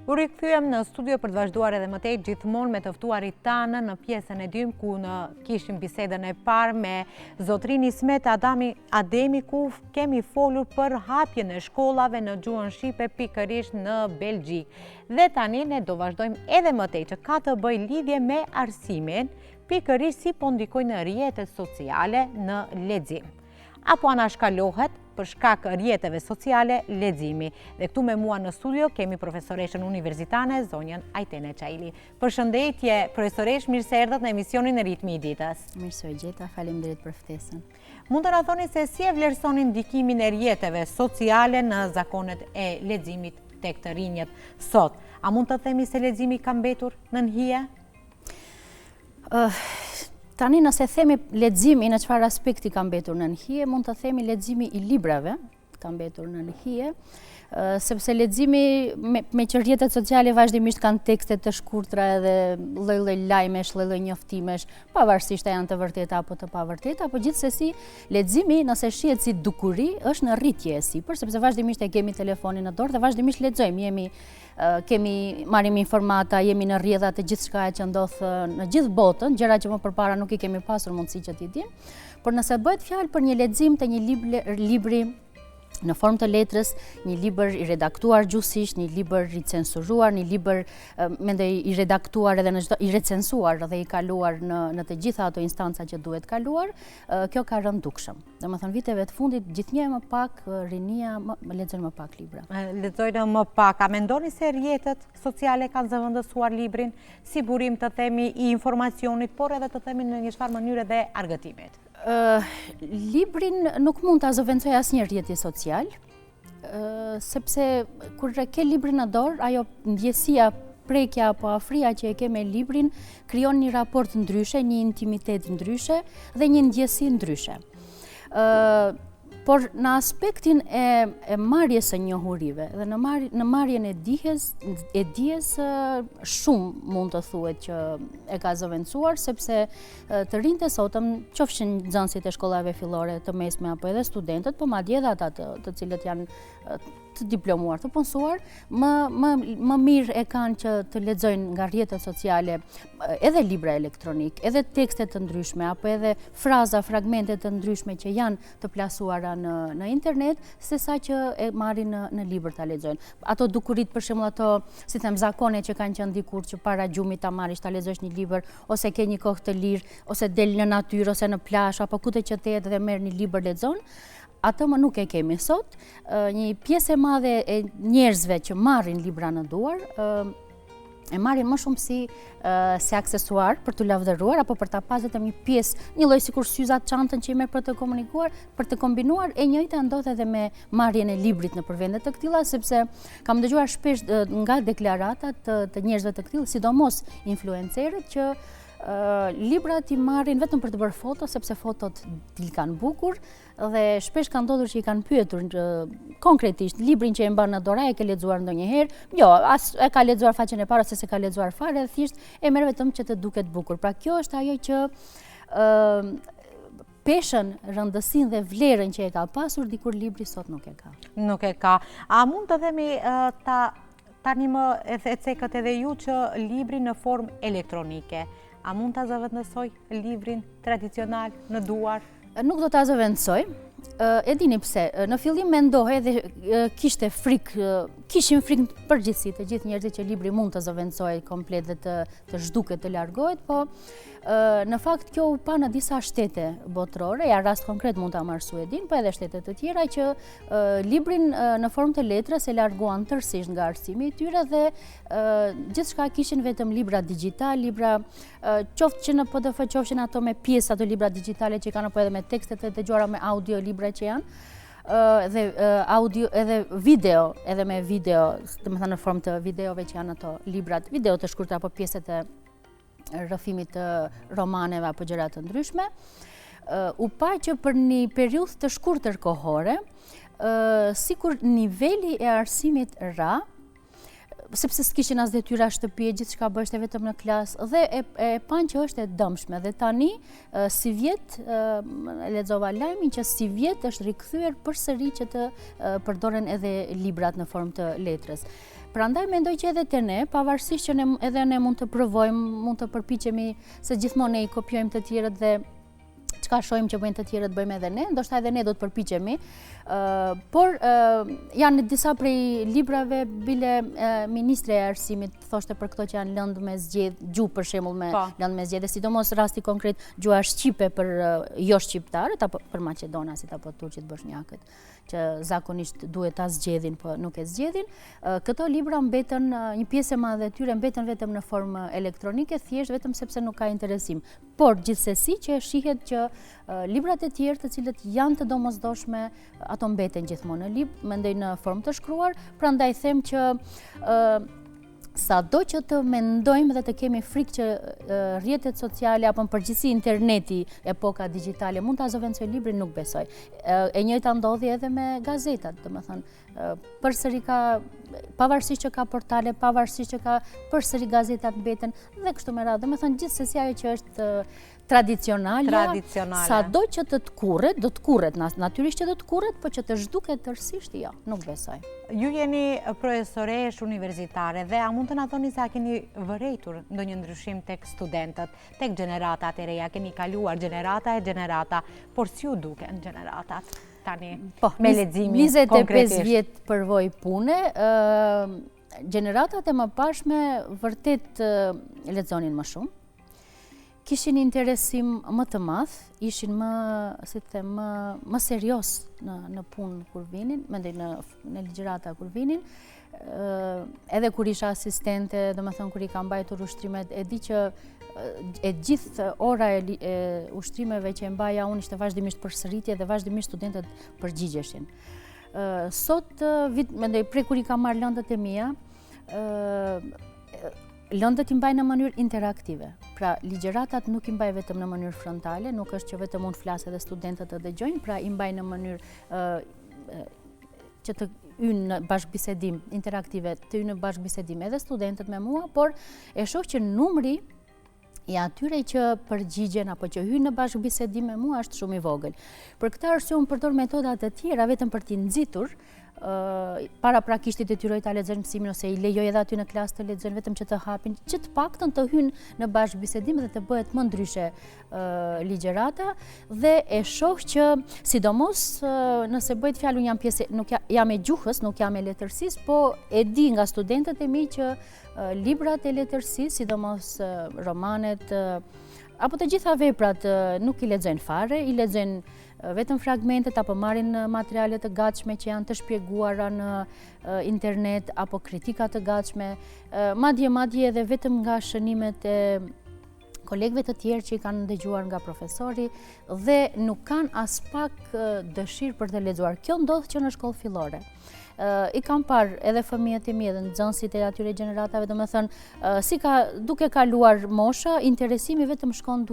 U rikthyem në studio për të vazhduar edhe më tej gjithmonë me të ftuarit tanë në pjesën e dymë ku në kishim bisedën e parë me zotrin Ismet Ademi ku kemi folur për hapjen e shkollave në gjuhën shqipe pikërisht në Belgjik. Dhe tani ne do vazhdojmë edhe më tej që ka të bëjë lidhje me arsimin, pikërisht si po ndikojnë rrjetet sociale në lexim. Apo anashkalohet për shkak rrjeteve sociale leximi. Dhe këtu me mua në studio kemi profesoreshën universitare zonjën Ajtene Çaili. Përshëndetje profesoresh, mirë se erdhët në emisionin e Ritmi i ditës. Mirë se u gjeta, faleminderit për ftesën. Mund të na thoni se si e vlerësonin ndikimin e rrjeteve sociale në zakonet e leximit tek të rinjët sot? A mund të themi se leximi ka mbetur në nhije? Tani nëse themi leximi në çfarë aspekti ka mbetur në nhije, mund të themi leximi i librave ka mbetur në nhije, sepse leximi me që rrjetet sociale vazhdimisht kanë tekste të shkurtra edhe lloj-lloj lajmesh, lloj-lloj njoftimesh, pavarësisht a janë të vërteta apo të pavërteta, por gjithsesi leximi nëse shihet si dukuri është në rritje e sipër, sepse vazhdimisht e kemi telefonin në dorë dhe vazhdimisht lexojmë, marrim informata, jemi në rrjedha të gjithçka që ndodh në gjithë botën, gjëra që më përpara nuk i kemi pasur mundësi që t'i dimë, por nëse bëhet fjalë për një lexim të një libri në formë të letrës, një libër i redaktuar gjuhësisht, një libër i censuruar, një libër mendoj i redaktuar edhe i recensuar dhe i kaluar në të gjitha ato instanca që duhet kaluar, kjo ka rënë dukshëm. Domethënë viteve të fundit gjithnjë më pak rinia lexojnë më pak libra. Lexojnë më pak. A mendoni se rrjetet sociale kanë zëvendësuar librin si burim të themi i informacionit, por edhe të themi në një çfarë mënyre dhe argëtimit? Librin nuk mund ta zëvendësoj asnjë rrjeti social, sepse kur ke librin në dorë, ajo ndjesia, prekja apo afria që e ke me librin krijon një raport ndryshe, një intimitet ndryshe dhe një ndjesi ndryshe. Por në aspektin e marrjes së njohurive dhe në marrjen e dijes shumë mund të thuhet që e ka zëvendësuar, sepse të rinjtë e sotëm, qofshin nxënësit e shkollave fillore, të mesme apo edhe studentët, po madje edhe ata të cilët janë të diplomuar, të punësuar, më mirë e kanë që të lexojnë nga rrjetet sociale edhe libra elektronik, edhe tekste të ndryshme, apo edhe fraza, fragmente të ndryshme që janë të plasuara në internet, sesa që e marrin në libër ta lexojnë. Ato dukurit, për shembull ato, si them, zakone që kanë qenë dikur që para gjumit ta marrish ta lexosh një libër, ose ke një kohë të lirë, ose del në natyrë, ose në plazh, apo ku të që të jetë dhe merr një libër lexon. Atë më nuk e kemi sot. Një pjesë e madhe e njerëzve që marrin libra në duar, e marrin më shumë si aksesuar për të lavdëruar apo për ta pasur vetëm një pjesë, një lloj sikur syzat çantën që i merr për të komunikuar, për të kombinuar. E njëjta ndodh edhe me marrjen e librit në përvende të këtilla, sepse kam dëgjuar shpesh nga deklaratat të njerëzve të këtillë, sidomos influencerët, që librat i marrin vetëm për të bërë foto, sepse fotot t'i kanë bukur, dhe shpesh ka ndodhur që i kanë pyetur konkretisht librin që e mban në dorë, e ke lexuar ndonjëherë? Jo, as e ka lexuar faqen e parë ose se ka lexuar fare, thjesht e merr vetëm që të duket bukur. Pra kjo është ajo që peshën, rëndësinë dhe vlerën që e ka pasur dikur libri sot nuk e ka. Nuk e ka. A mund të themi tani më e cekët edhe ju që libri në formë elektronike, a mund ta zëvendësoj librin tradicional në duar? Nuk do ta zëvendësoj. E dini pse, në fillim mendohej dhe kishin frikë përgjithësi të gjithë njerëzit që libri mund të zëvendësohet komplet dhe të zhduket, të largohet, po në fakt kjo u pa në disa shtete botërore, ja rast konkret mund ta marr Suedin, po edhe shtete të tjera që librin në formë të letrës e larguan tërësisht nga arsimi i tyre dhe gjithçka kishin vetëm libra digjital, libra qoftë që në PDF, qofshin ato me pjesë ato libra digjitale që kanë, apo edhe me tekstet e dëgjuara me audio libra që janë, dhe audio edhe video, edhe me video, domethënë në formë të videove që janë ato librat, video të shkurtra apo pjesët e rrëfimit të romaneve apo gjëra të ndryshme, u pa që për një periudhë të shkurtër kohore, sikur niveli e arsimit ra, sepse s'kishin as detyra shtëpie, gjithçka bëhej vetëm në klasë dhe e pan që është e dëmshme. Dhe tani si vjet lexova lajmin që si vjet është rikthyer përsëri që të përdoren edhe librat në formë të letrës. Prandaj mendoj që edhe te ne, pavarësisht që edhe ne mund të provojmë, mund të përpiqemi se gjithmonë ne I kopjojmë të tjerët dhe çka shohim që bëjnë të tjerët bëjmë edhe ne, ndoshta edhe ne do të përpiqemi. Por janë disa prej librave bile ministre e arsimit thoshte për këto që janë lëndë me zgjedh, gjuhë për shembull me lëndë me zgjedh, sidomos rasti konkret gjuha shqipe për jo shqiptarët apo për maqedonasit apo turqit bosnjakët, që zakonisht duhet ta zgjedhin, po nuk e zgjedhin. Këto libra mbetën, një pjesë e madhe e tyre mbetën vetëm në formë elektronike, thjesht vetëm sepse nuk ka interesim. Por gjithsesi që shihet që librat e tjerë të cilët janë të domosdoshme, ato mbeten gjithmonë në libr, mendoj në formë të shkruar, prandaj them që sado që të mendojmë dhe të kemi frikë që rrjetet sociale apo në përgjithësi interneti, epoka digjitale mund ta zëvendësoj librin, nuk besoj. E njëjta ndodhi edhe me gazetat, domethënë përsëri ka, pavarësisht që ka portale, pavarësisht që ka përsëri gazetat mbeten dhe kështu me radhë. Domethënë gjithsesi ajo që është tradicionale, sado që të kurret, do të kurret, natyrisht që do të kurret, por që të zhduket tërësisht, jo, nuk besoj. Ju jeni profesoresh universitare dhe a mund të na thoni se a keni vërejtur ndonjë ndryshim tek studentët, tek gjeneratat e reja, keni kaluar gjenerata, por si u duken gjeneratat tani me leximin konkretisht? 25 vjet përvoj pune, gjeneratat e mëparshme vërtet lexonin më shumë. Kishin interesim më të madh, ishin më serios në punë kur vinin, mendoj në ligjërata kur vinin. Edhe kur isha asistente, domethënë kur I kam mbajtur ushtrimet, e di që e gjithë ora e ushtrimeve që e mbaja unë ishte vazhdimisht përsëritje dhe vazhdimisht studentët përgjigjeshin. Sot, mendoj prej kur I kam marrë lëndët e mia, lëndët I mbaj në mënyrë interaktive. Pra, ligjëratat nuk I mbaj vetëm në mënyrë frontale, nuk është që vetëm unë flas edhe studentët të dëgjojnë, pra I mbaj në mënyrë që të hynë në bashkëbisedim interaktive, të hynë në bashkëbisedim edhe studentët me mua, por e shoh që numri I atyre që përgjigjen apo që hynë në bashkëbisedim me mua është shumë I vogël. Për këtë arsye unë përdor metoda të tjera vetëm për t'i nxitur, para prakishtit e detyroj ta lexojnë mësimin ose I lejoj edhe aty në klasë të lexojnë vetëm që të hapin, që të paktën të hynë në bashkëbisedim dhe të bëhet më ndryshe ligjërata dhe e shoh që sidomos nëse bëhet fjalë jam pjesë, nuk jam e gjuhës, nuk jam e letërsisë, po e di nga studentët e mi që librat e letërsisë, sidomos romanet apo të gjitha veprat nuk I lexojnë fare, I lexojnë vetëm fragmentet apo marrin materiale të gatshme që janë të shpjeguara në internet apo kritika të gatshme, madje edhe vetëm nga shënimet e kolegëve të tjerë që I kanë dëgjuar nga profesori dhe nuk kanë as pak dëshirë për të lexuar. Kjo ndodh që në shkollë fillore. I kam parë edhe fëmijët e mi edhe nxënësit e atyre gjeneratave, domethënë si ka duke kaluar mosha, interesimi vetëm shkon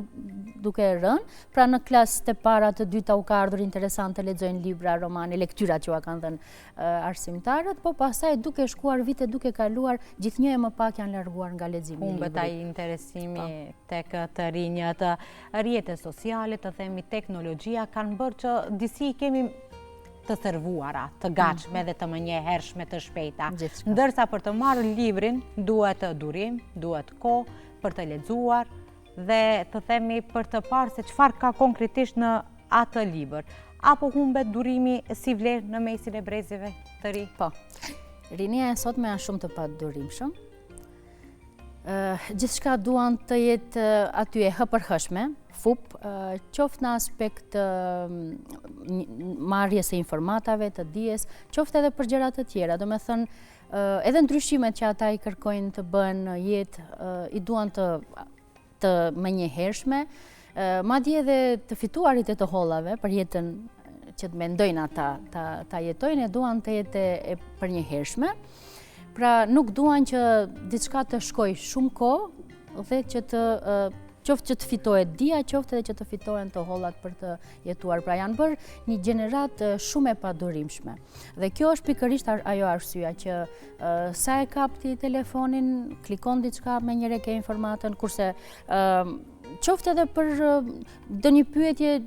duke rënë, pra në klasë të para të dyta u ka ardhur interesant të lexojnë libra, romane, lektyra që u kanë dhënë arsimtarët, po pastaj duke shkuar vite, duke kaluar, gjithnjë e më pak janë larguar nga leximi I humbet ai interesimi tek të rinjët. Rrjetet sociale, të themi teknologjia kanë bërë që disi kemi të servuara, të gatshme dhe të menjëhershme të shpejta. Ndërsa për të marrë librin duhet durim, duhet kohë për të lexuar dhe të themi për të parë se çfarë ka konkretisht në atë libër. Apo humbet durimi si vlerë në mesin e brezëve të ri? Po. Rinia e sotme janë shumë të padurimshëm. Gjithçka duan të jetë aty e hëpërhëshme, fup, qoftë në aspekt marrjes e informatave, të dijes, qoftë edhe për gjëra të tjera. Domethënë, edhe ndryshimet që ata I kërkojnë të bëhen në jetë, I duan të menjëhershme, madje edhe të fituarit e të hollave për jetën që të mendojnë ata ta jetojnë, e duan të jetë e përnjëhershme. Pra nuk duan që diçka të shkojë shumë kohë dhe që qoftë që të fitohet dia, qoftë edhe që të fitohen të hollat për të jetuar. Pra janë bërë një gjenerat shumë e padurimshme. Dhe kjo është pikërisht ajo arsyeja që sa e kapti telefonin, klikon diçka me njëre ke informatën, kurse qoftë edhe për ndonjë pyetje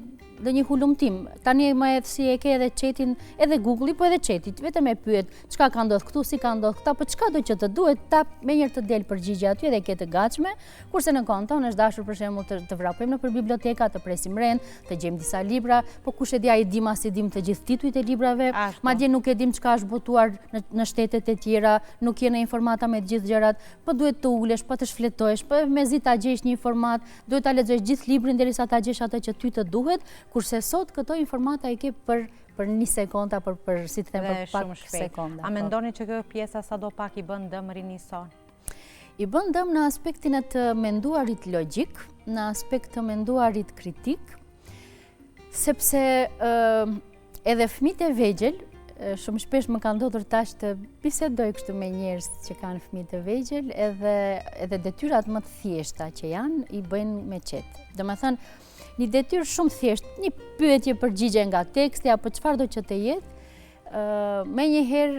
një hulumtim. Tani më edhe si e ke edhe chatin, edhe Google-i, po edhe chatit, vetëm e pyet çka ka ndodhur këtu, si ka ndodhur këta, po çka do që të duhet, ta me njërë të del përgjigje aty dhe ke të gatshme, kurse në kohën tonë është dashur për shembull të vrapojmë nëpër biblioteka, të presim rend, të gjejmë disa libra, po kush e di ai dim as i dim të gjithë titujt e librave, madje nuk e dim çka është botuar në shtetet e tjera, nuk jene informata me të gjithë gjërat, po duhet të ulesh, po të shfletohesh, po mezi ta gjesh një informat, duhet ta lexosh gjithë librin derisa ta gjesh atë që ty të duhet, kurse sot këto informata i ke për 1 sekonda, për si të them, për pak sekonda. A mendoni që kjo pjesa sadopak i bën dëm rinisë son? I bën dëm në aspektin e të menduarit logjik, në aspekt të menduarit kritik, sepse edhe fëmijët e vegjël, shumë shpesh më ka ndodhur tash të bisedoj kështu me njerëz që kanë fëmijë të vegjël, edhe detyrat më të thjeshta që janë i bëjnë me qet. Domethënë, një detyrë shumë thjesht, një pyetje përgjigje nga teksti apo çfarë do që të jetë, menjëherë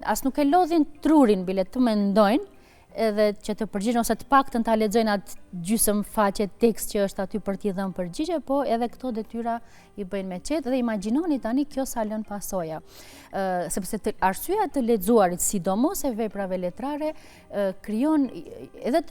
as nuk e lodhin trurin bile të mendojnë, edhe që të përgjigjen ose të paktën ta lexojnë atë gjysmë faqe tekst që është aty për t'i dhënë përgjigje, po edhe këto detyra i bëjnë me qetë dhe imagjinoni tani kjo sa lën pasoja. Sepse arsyeja të lexuarit, sidomos e veprave letrare, krijon edhe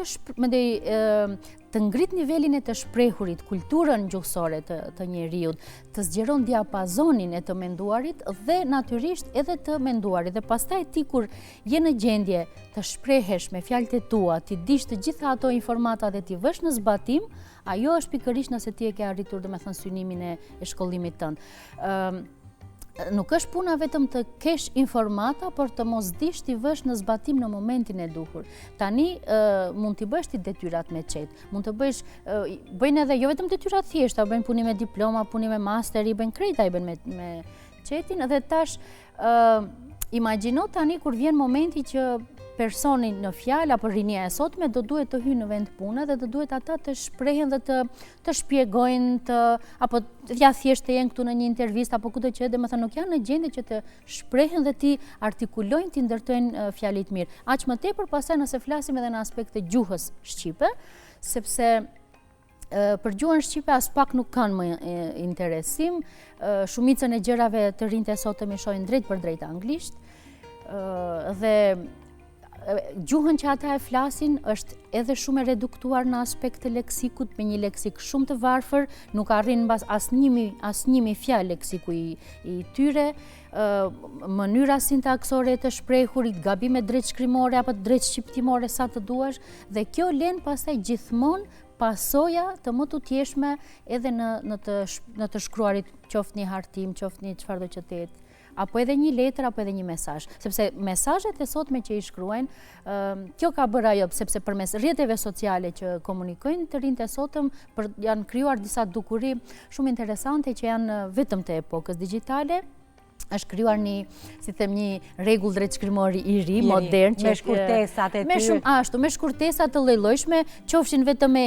të ngrit nivelin e të shprehurit, kulturën gjuhësore të njeriut, të zgjeron diapazonin e të menduarit dhe natyrisht edhe të menduarit. Dhe pastaj ti kur je në gjendje të shprehesh me fjalët e tua, ti dish të gjitha ato informata dhe ti vësh në zbatim, ajo është pikërisht nëse ti e ke arritur domethënë synimin e shkollimit tënd. Nuk është puna vetëm të kesh informata, por të mos dish t'i vësh në zbatim në momentin e duhur. Tani mund t'i bësh ti detyrat me qetë, mund të bësh, bëjnë edhe jo vetëm detyrat thjeshta, bëjnë punime diploma, punime master, i bëjnë krejta, i bëjnë me qetin, dhe tash imagjino tani kur vjen momenti që personi në fjalë apo rinia e sotme do duhet të hyjë në vend pune dhe do duhet ata të shprehen dhe të shpjegojnë apo ja thjesht të jenë këtu në një intervistë apo kudo që, domethënë nuk janë në gjendje që të shprehen dhe ti artikulojnë, ti ndërtojnë fjalit mirë. Aq më tepër pastaj nëse flasim edhe në aspekt të gjuhës shqipe, sepse për gjuhën shqipe as pak nuk kanë më interesim, shumicën e gjërave të rinjtë e sotëm i shohin drejt për drejt anglisht, dhe gjuhën që ata e flasin është edhe shumë e reduktuar në aspekt të leksikut, me një leksik shumë të varfër, nuk arrin mbas as njëmi fjalë leksiku i tyre, mënyra sintaksore të shprehurit, gabimet drejt shkrimore apo drejt shqiptimore sa të duash, dhe kjo len pastaj gjithmonë pasoja të më të tjeshme edhe në të shkruarit, qoftë një hartim, qoftë një çfarëdo që të jetë, apo edhe një letër, apo edhe një mesazh. Sepse mesazhet e sotme që i shkruajnë, kjo ka bërë ajo, sepse përmes rrjeteve sociale që komunikojnë të rinjtë e sotëm, janë krijuar disa dukuri shumë interesante që janë vetëm të epokës digjitale. Është krijuar një rregull drejtshkrimori i ri, modern, me shkurtesat e tyre. Me shkurtesa të lloj-llojshme, qofshin vetëm me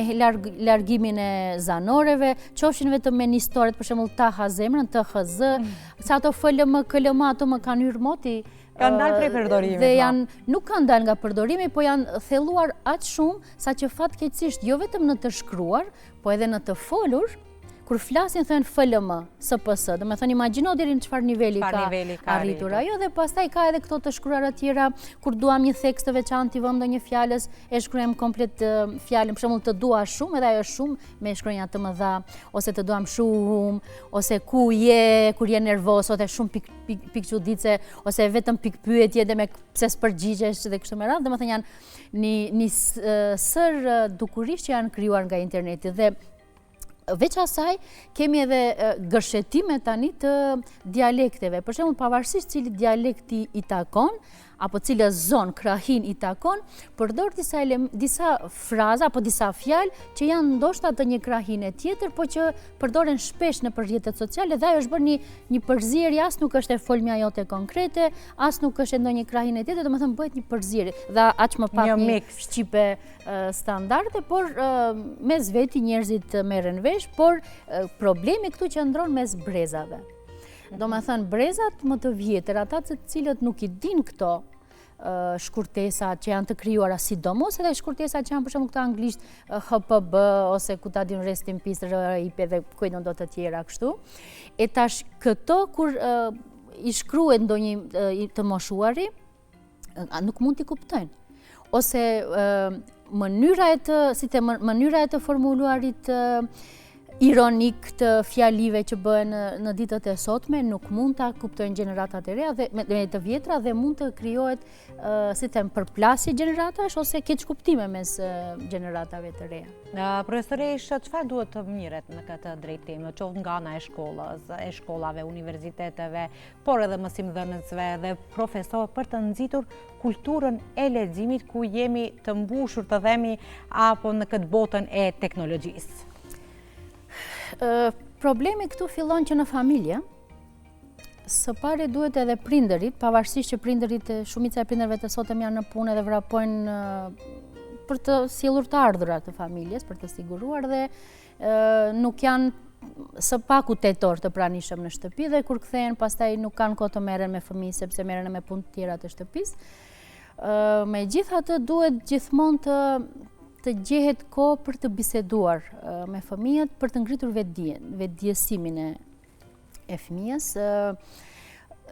largimin e zanoreve, qofshin vetëm me nistoret, për shembull TH zemrën, THZ, sa ato FLM, KLM, ato më kanë hyrë moti. Kanë dalë prej përdorimit. Dhe nuk kanë dalë nga përdorimi, po janë thelluar aq shumë sa që fatkeqësisht jo vetëm në të shkruar, po edhe në të folur, kur flasin thënë FLM, SPS, domethënë imagjino deri në çfarë niveli ka arritur ajo, dhe pastaj ka edhe këto të shkruara tjera, kur duam një tekst të veçantë i vëmë ndonjë fjalës, e shkruajmë komplet fjalën, për shembull të dua shumë, edhe ajo shumë me shkronja të mëdha, ose të duam shumë, ose ku je, kur je nervoz, ose shumë pik çudice, ose vetëm pik pyetje dhe me pse s'përgjigjesh dhe kështu me radhë, domethënë janë një sër dukurish që janë krijuar nga interneti. Dhe veç asaj, kemi edhe gërshetime tani të dialekteve. Për shembull, pavarësisht cili dialekti i takon, apo cilë zonë, krahin i takon, përdor disa fraza apo disa fjalë që janë ndoshta të një krahine tjetër, po që përdoren shpesh në rrjetet sociale, dhe ajo është bërë një përzierje, as nuk është e folmja jote konkrete, as nuk është ndonjë krahine tjetër, domethënë bëhet një përzierje, dhe aq më pak një shqipe standarde, por mes veti njerëzit merren vesh, por problemi këtu qëndron mes brezave. Do me thënë, brezat më të vjetër, ata të cilët nuk i din këto, shkurtesat që janë të krijuara, sidomos edhe shkurtesat që janë për shembull këta anglisht HPB ose ku ta din rest in peace, RIP dhe kujtun do të tjera kështu. E tash këto kur i shkruhet ndonjë të moshuari, nuk mund t'i kuptojnë. Ose mënyra e të formuluarit ironik të fjalive që bëhen në ditët e sotme nuk mund ta kuptojnë gjeneratat e reja dhe të vjetra dhe mund të krijohet përplasje gjeneratash ose keq kuptime mes gjeneratave të reja. Profesoresh, çfarë duhet të mirret në këtë drejtim, qoftë nga ana e shkollave, universiteteve, por edhe mësimdhënësve dhe profesorë për të nxitur kulturën e leximit ku jemi të mbushur të themi apo në këtë botën e teknologjisë? Problemi këtu fillon që në familje, së pari duhet edhe prindërit, pavarësisht që prindërit, shumica e prindërve të sotëm janë në punë dhe vrapojnë për të sjellur të ardhurat të familjes, për të siguruar dhe nuk janë së paku tetor të pranishëm në shtëpi dhe kur kthehen pastaj nuk kanë kohë të merren me fëmijë sepse merren me punë të tjera të shtëpisë. Megjithatë duhet gjithmonë të gjehet kohë për të biseduar me fëmijët, për të ngritur vetëdijesimin e fëmijës,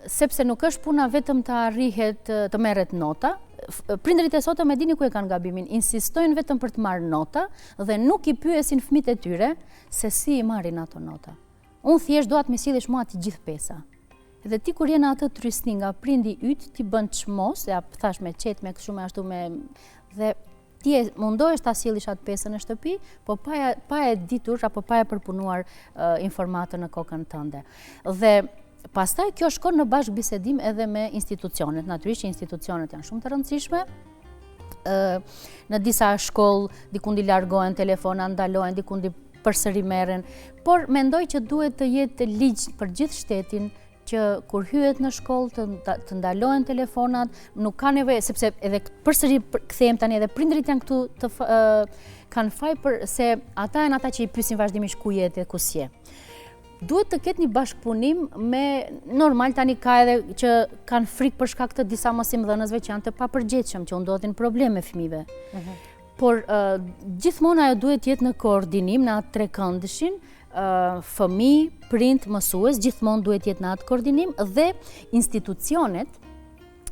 sepse nuk është puna vetëm të arrihet të merret nota. Prindërit e sotëm e dini ku e kanë gabimin, insistojnë vetëm për të marrë nota dhe nuk i pyesin fëmijët e tyre se si i marrin ato nota. Unë thjesht dua të më sillesh mua të gjithë pesa. Dhe ti kur je në atë trysni nga prindi yt, ti bën çmos, ja thash me qet, me kështu me ashtu dhe ti mundohesh ta sjellësh atë pesën në shtëpi, po pa e ditur apo pa e përpunuar informatën në kokën tënde. Dhe pastaj kjo shkon në bashkëbisedim edhe me institucionet. Natyrisht që institucionet janë shumë të rëndësishme. Në disa shkollë dikund i largohen telefona, ndalohen, dikund i përsëri merren, por mendoj që duhet të jetë ligj për gjithë shtetin që kur hyhet në shkollë të ndalohen telefonat, nuk ka nevojë, sepse edhe përsëri kthehem tani edhe prindërit janë këtu kanë faj se ata janë ata që i pyesin vazhdimisht ku je dhe ku s'je. Duhet të ketë një bashkëpunim me normal tani ka edhe që kanë frikë për shkak të disa mësimdhënësve që janë të papërgjegjshëm, që u ndodhin probleme fëmijëve. Por gjithmonë ajo duhet jetë në koordinim në atë trekëndëshin, fëmijë, prind, mësues, gjithmonë duhet jetë në atë koordinim dhe institucionet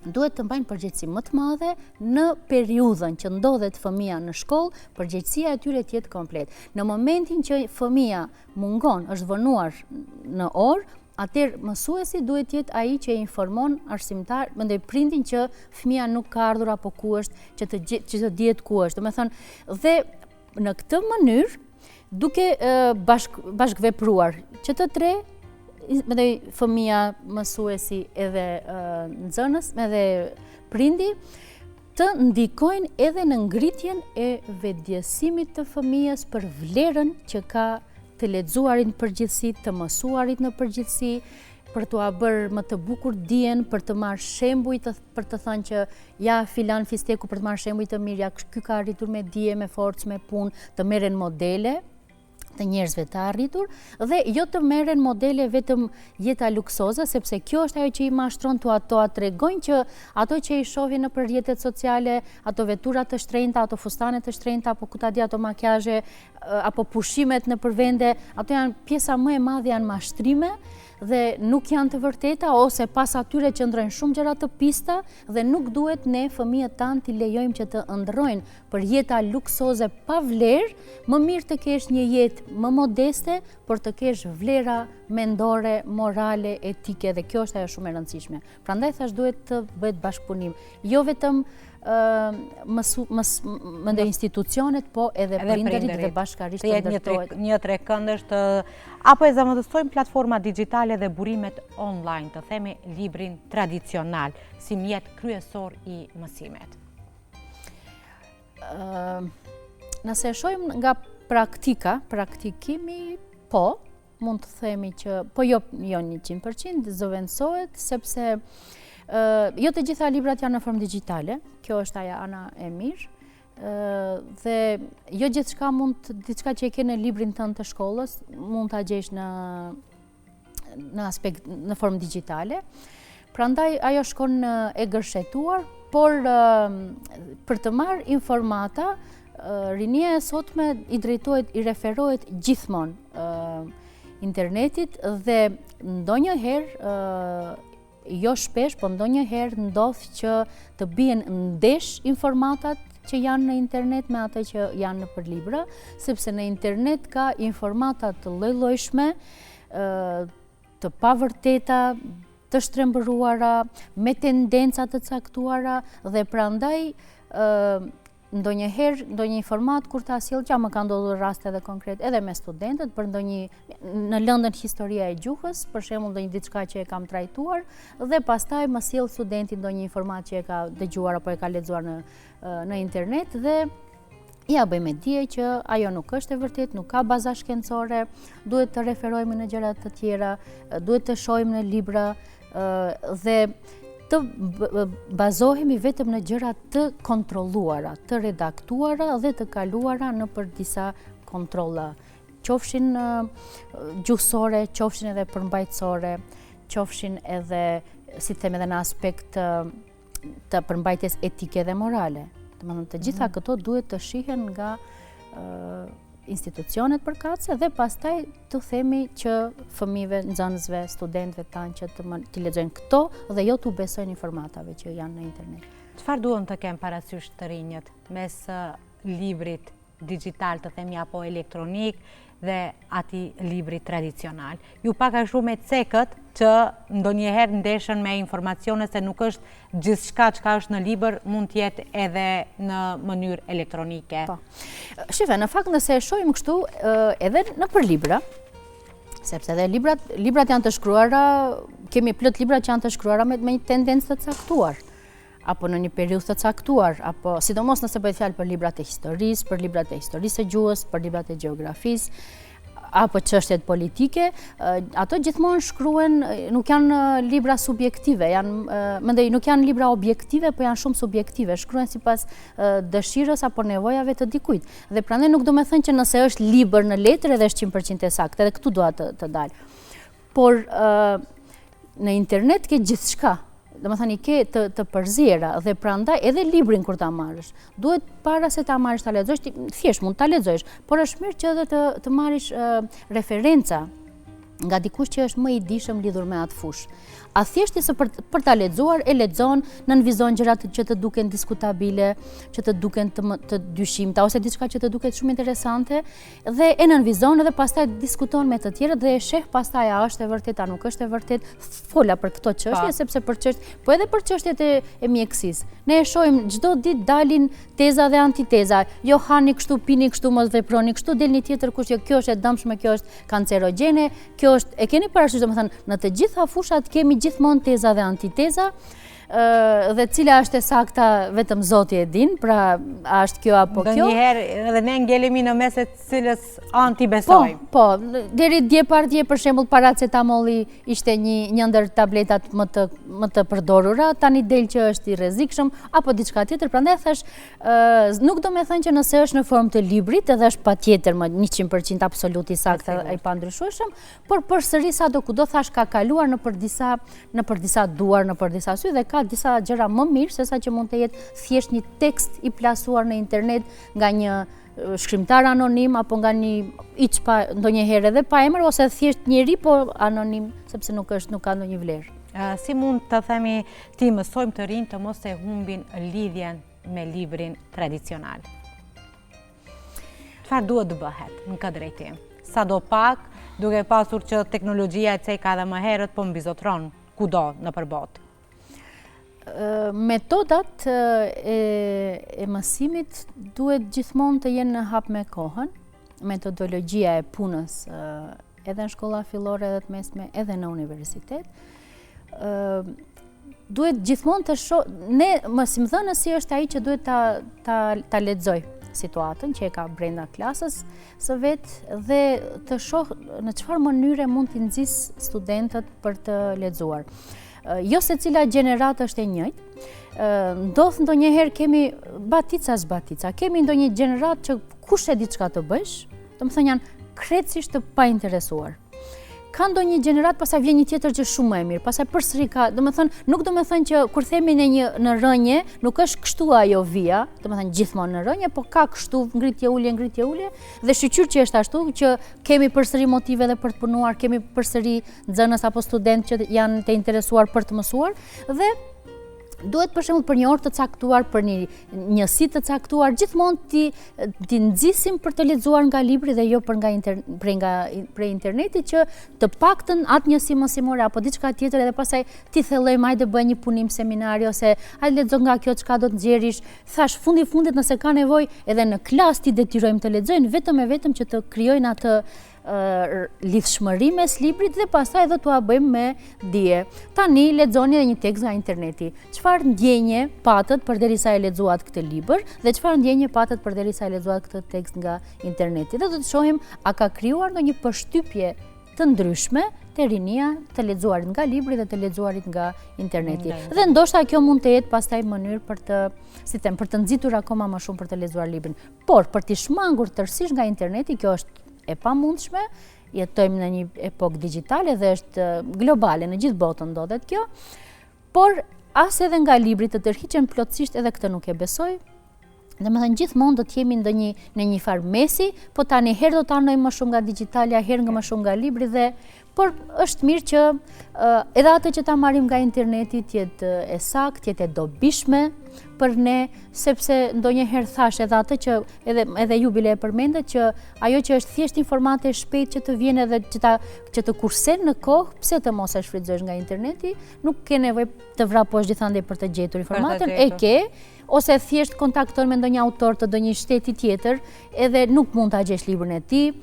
duhet të mbajnë përgjegjësi më të madhe në periudhën që ndodhet fëmia në shkollë, përgjegjësia e tyre të jetë komplet. Në momentin që fëmia mungon, është vënuar në orë, atëherë mësuesi duhet jetë ai që e informon arsimtar, mendoj prindin që fëmia nuk ka ardhur apo ku është, që të dihet ku është. Domethënë, dhe në këtë mënyrë duke bashkëvepruar që të tre, mendoj fëmia, mësuesi edhe nxënës, edhe prindi, të ndikojnë edhe në ngritjen e vetëdijësimit të fëmijës për vlerën që ka të lexuarit në përgjithësi, të mësuarit në përgjithësi, për t'u bërë më të bukur dijen, për të marrë shembuj, për të thënë që ja filan fisteku për të marrë shembuj të mirë, ja ky ka arritur me dije, me forcë, me punë, të merren modele të njerëzve të arritur dhe jo të merren modele vetëm jeta luksoze, sepse kjo është ajo që i mashtron tu ato tregojnë që ato që i shohin në rrjetet sociale, ato vetura të shtrenjta, ato fustane të shtrenjta, apo ku ta di ato makiazhe, apo pushimet në përvende, ato janë pjesa më e madhe janë mashtrime dhe nuk janë të vërteta ose pas atyre qëndrojnë shumë gjëra të pista dhe nuk duhet ne fëmijët tanë t'i lejojmë që të ëndrrojnë për jeta luksoze pa vlerë, më mirë të kesh një jetë më modeste, por të kesh vlera mendore, morale, etike dhe kjo është ajo shumë e rëndësishme. Prandaj thash duhet të bëhet bashkëpunim, jo vetëm mendoj institucionet, po edhe prindërit dhe bashkarisht të ndërtohet. Një trekëndësh apo e zamëndësojmë platforma digjitale dhe burimet online, të themi librin tradicional, si mjet kryesor i mësimet. Nëse shohim nga praktikimi, po, mund të themi që, po jo 100%, zëvendësohet, sepse jo të gjitha librat janë në formë digjitale, kjo është ajo ana e mirë, dhe jo diçka që e ke në librin tënd të shkollës, mund ta gjesh në aspekt në formë digjitale. Prandaj ajo shkon e gërshetuar, por për të marrë informata, rinia e sotme i drejtohet, i referohet gjithmonë internetit dhe ndonjëherë, jo shpesh, po ndonjëherë ndodh që të bien ndesh informatat që janë në internet me atë që janë nëpër libra, sepse në internet ka informata të lloj-llojshme, të pavërteta, të shtrembëruara, me tendenca të caktuara dhe prandaj ndonjëherë ndonjë informat kur ta sjell, që më ka ndodhur raste edhe konkret edhe me studentët për në lëndën historia e gjuhës, për shembull ndonjë diçka që e kam trajtuar dhe pastaj më sjell studenti ndonjë informat që e ka dëgjuar apo e ka lexuar në internet dhe ja bëjmë dije që ajo nuk është e vërtet, nuk ka baza shkencore, duhet të referohemi në gjëra të tjera, duhet të shohim në libra dhe të bazohemi vetëm në gjëra të kontrolluara, të redaktuara dhe të kaluara në për disa kontrolla, qofshin gjuhësore, qofshin edhe përmbajtësore, qofshin edhe, si them, edhe në aspekt të përmbajtjes etike dhe morale. Të gjitha këto duhet të shihen nga institucionet përkatëse dhe pastaj të themi që fëmijëve, nxënësve, studentëve tanë që të lexojnë këto dhe jo të besojnë informatave që janë në internet. Çfarë duhen të kemë parasysh të rinjët mes librit digital, të themi, apo elektronik dhe ati libri tradicional? Ju pak a shumë e cekët që ndonjëherë ndeshen me informacione se nuk është gjithçka çka është në libër mund të jetë edhe në mënyrë elektronike. Po. Shife, në fakt nëse e shohim kështu edhe nëpër libra, sepse edhe librat janë të shkruara, kemi plot libra që janë të shkruara me një tendencë të caktuar, apo në një periudhë të caktuar, apo sidomos nëse bëhet fjalë për librat e historisë, për librat e historisë së gjuhës, për librat e gjeografisë, apo çështjet politike, ato gjithmonë shkruhen, nuk janë libra subjektive, mendoj nuk janë libra objektive, po janë shumë subjektive, shkruhen sipas dëshirës apo nevojave të dikujt. Dhe prandaj nuk do të thënë që nëse është libër në letër edhe është 100% saktë, edhe këtu dua të dalë. Por në internet ke gjithçka. Domethënë ke të përziera dhe prandaj edhe librin kur ta marrësh, duhet para se ta marrësh ta lexosh, thjesht mund ta lexosh, por është mirë që edhe të marrësh referenca nga dikush që është më i dijshëm lidhur me atë fushë. A thjesht se për ta lexuar e lexon, nënvizon gjëra që të duken diskutabile, që të duken të dyshimta ose diçka që të duket shumë interesante dhe e nënvizon edhe pastaj diskuton me të tjerët dhe e sheh pastaj a është e vërtet, a nuk është e vërtet, fola për këto çështje sepse për çështje, po edhe për çështjet e mjekësisë. Ne e shohim çdo ditë dalin teza dhe antiteza. Jo hani kështu, pini kështu, mos veproni kështu, del një tjetër kush që kjo është e dëmshme, kjo është kancerogjene, kjo është, e keni parasysh, domethënë në të gjitha fushat kemi gjithmonë teza dhe antiteza, dhe cila është e sakta vetëm Zoti e din, pra a është kjo apo kjo. Ndonjëherë edhe ne ngelemi në mes të cilës antibesojmë. Po, deri dje për shembull paracetamolli ishte një ndër tabletat më të përdorura, tani del që është i rrezikshëm apo diçka tjetër, prandaj thash, nuk do të thënë që nëse është në formë të librit edhe është patjetër më 100% absolut i saktë ai pandryshueshëm, por përsëri sadokudo thash ka kaluar nëpër disa duar, nëpër disa sy dhe ka disa gjëra më mirë se sa që mund të jetë thjesht një tekst i plasuar në internet nga një shkrimtar anonim apo nga një ndonjëherë edhe pa emër ose thjesht njeri po anonim sepse nuk ka ndonjë vlerë. Si mund të themi ti mësojmë të rinj të mos e humbin lidhjen me librin tradicional? Çfarë duhet të bëhet në këtë drejtim? Sadopak, duke pasur që teknologjia e ceka edhe më herët po mbizotron kudo nëpër botë. Metodat e mësimit duhet gjithmonë të jenë në hap me kohën, metodologjia e punës edhe në shkolla fillore edhe të mesme edhe në universitet. Duhet gjithmonë të ne mësimdhënësi është ai që duhet ta lexoj situatën që e ka brenda klasës së vet dhe të shoh në çfarë mënyre mund t'i nxjisë studentët për të lexuar. Jo se cila gjeneratë është e njëjtë, ndodh ndonjëherë kemi batica, kemi ndonjë gjeneratë që kush e di çka të bësh, domethënë janë krejtësisht të painteresuar. ka ndonjë gjenerat, pastaj vjen një tjetër që shumë më e mirë, pastaj përsëri ka, nuk do të thënë që kur themi në rënje, nuk është kështu ajo via, do të thënë gjithmonë në rënje, po ka kështu ngritje ulje, dhe shqyr që është ashtu, që kemi përsëri motive dhe për të punuar, kemi përsëri nxënës apo student që janë të interesuar për të mësuar, dhe duhet për shembull për një orë të caktuar, për një njësi të caktuar, gjithmonë ti nxisim për të lexuar nga libri dhe jo prej interneti, që të paktën atë njësi mësimore apo diçka tjetër, edhe pastaj ti thellojmë hajde bëj një punim seminari ose hajde lexo nga kjo çka do të nxjerrish. Thash fundit nëse ka nevojë edhe në klasë ti detyrojmë të lexojnë vetëm që të krijojnë atë lidhshmëri mes librit dhe pastaj do t'ua bëjmë me dije. Tani lexoni edhe një tekst nga interneti. Çfarë ndjenje patët përderisa e lexuat këtë libër dhe çfarë ndjenje patët përderisa e lexuat këtë tekst nga interneti. Dhe do të shohim a ka krijuar ndonjë përshtypje të ndryshme te rinia të lexuarit nga libri dhe të lexuarit nga interneti. Dhe ndoshta kjo mund të jetë pastaj mënyrë për të nxitur akoma më shumë për të lexuar librin. Por për të shmangur tërësisht nga interneti, kjo është e pamundshme, jetojmë në një epokë digjitale dhe është globale, në gjithë botën ndodhet kjo, por as edhe nga libri të tërhiqen plotësisht, edhe këtë nuk e besoj. Domethënë gjithmonë do të jemi në një farë mesi, po tani herë do të anojmë më shumë nga digjitali, herë më shumë nga libri por është mirë që edhe atë që ta marrim nga interneti të jetë e saktë, të jetë e dobishme për ne, sepse ndonjëherë thash edhe atë që edhe ju bile e përmendet, që ajo që është thjesht informate shpejt që të vjen edhe që të kursen në kohë, pse të mos e shfrytëzosh nga interneti, nuk ke nevojë të vraposh gjithandej për të gjetur informacion, e ke, ose thjesht kontakton me ndonjë autor të ndonjë shteti tjetër, edhe nuk mund ta gjesh librin e tij,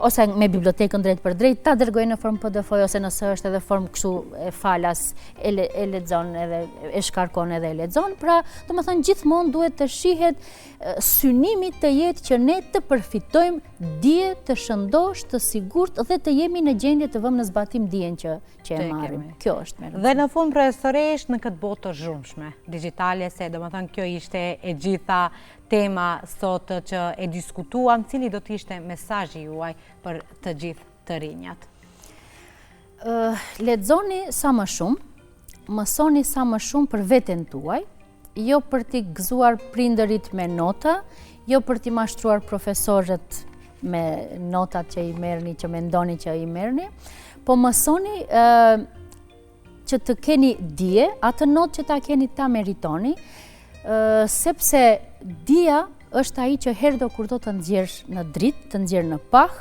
ose me bibliotekën drejt për drejt, ta dërgojnë në formë PDF ose nëse është edhe formë kështu e falas, e lexon edhe e shkarkon edhe e lexon. Pra, domethënë gjithmonë duhet të shihet synimi të jetë që ne të përfitojmë dije të shëndosh, të sigurt dhe të jemi në gjendje të vëmë në zbatim dijen që e marrim. Kjo është më rëndësishme. Dhe në fund profesoresh në këtë botë të zhurmshme digjitale, se domethënë kjo ishte e gjitha tema sot që e diskutuam, cili do të ishte mesazhi juaj për të gjithë të rinjat? Lexoni sa më shumë, mësoni sa më shumë për veten tuaj, jo për t'i gëzuar prindërit me nota, jo për t'i mashtruar profesorët me notat që i merrni, që mendoni që i merrni, po mësoni që të keni dije, atë notë që ta keni ta meritoni, sepse dija është ai që herë do kur do të nxjerrsh në dritë, të nxjerr në pah.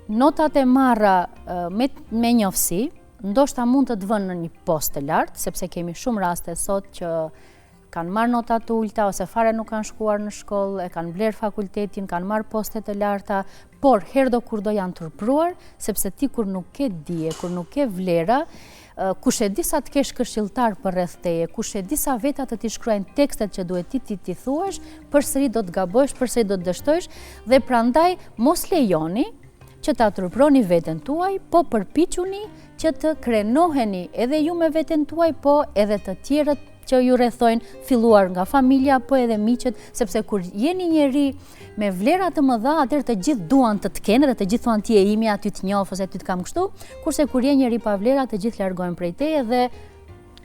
Notat e marra me njoftësi, ndoshta mund të vënë në një postë të lartë, sepse kemi shumë raste sot që kanë marrë nota të ulta ose fare nuk kanë shkuar në shkollë, e kanë bler fakultetin, kanë marrë poste të larta, por herë do kur do janë turpruar, sepse ti kur nuk ke dije, kur nuk ke vlera, kush e di sa të kesh këshilltar për rreth teje, kush e di sa veta të t'i shkruajnë tekstet që duhet ti thuash, përsëri do të gabosh, përsëri do të dështojsh, dhe prandaj mos lejoni që ta turproni veten tuaj, po përpiquni që të krenoheni edhe ju me veten tuaj, po edhe të tjerët që ju rrethojnë, filluar nga familja, po edhe miqët, sepse kur jeni njeri me vlera të mëdha, atëherë të gjithë duan të kenë dhe të gjithë thuan ti je imi, aty të njoh ose ty të kam kështu, kurse kur je njeri pa vlera, të gjithë largohen prej teje dhe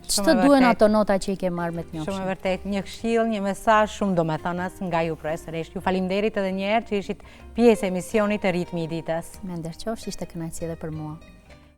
ç'të duhen ato nota që i ke marrë me të njohshëm. Shumë e vërtet, një këshill, një mesazh shumë domethënës nga ju profesoresh. Ju faleminderit edhe një herë që ishit pjesë e emisionit të Ritmi i ditës. Me nderqofsh, ishte kënaqësi edhe për mua.